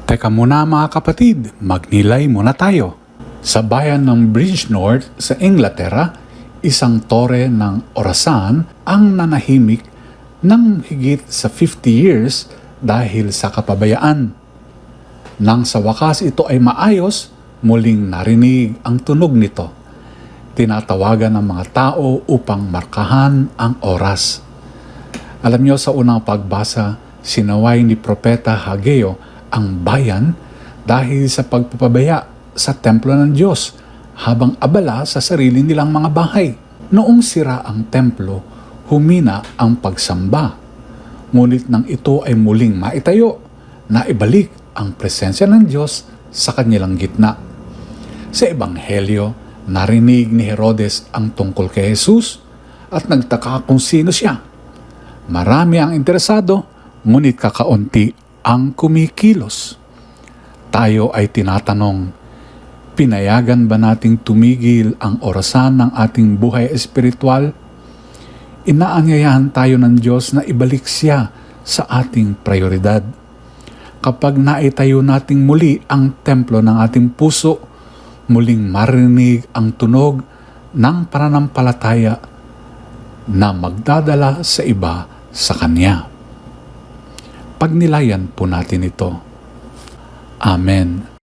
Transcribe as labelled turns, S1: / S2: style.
S1: Teka muna mga kapatid, magnilay muna tayo. Sa bayan ng Bridgnorth sa Inglaterra, isang tore ng orasan ang nanahimik ng higit sa 50 years dahil sa kapabayaan. Nang sa wakas ito ay maayos, muling narinig ang tunog nito. Tinatawagan ng mga tao upang markahan ang oras. Alam niyo, sa unang pagbasa, sinaway ni Propeta Hageo ang bayan dahil sa pagpapabaya sa templo ng Diyos habang abala sa sarili nilang mga bahay. Noong sira ang templo, humina ang pagsamba. Ngunit nang ito ay muling maitayo, naibalik ang presensya ng Diyos sa kanilang gitna. Sa Ebanghelyo, narinig ni Herodes ang tungkol kay Jesus at nagtaka kung sino siya. Marami ang interesado, ngunit kakaunti ang kumikilos. Tayo ay tinatanong, pinayagan ba nating tumigil ang orasan ng ating buhay espiritual? Inaanyayahan tayo ng Diyos na ibalik siya sa ating prioridad. Kapag naitayo nating muli ang templo ng ating puso, muling marinig ang tunog ng pananampalataya na magdadala sa iba sa Kanya. Pagnilayan po natin ito. Amen.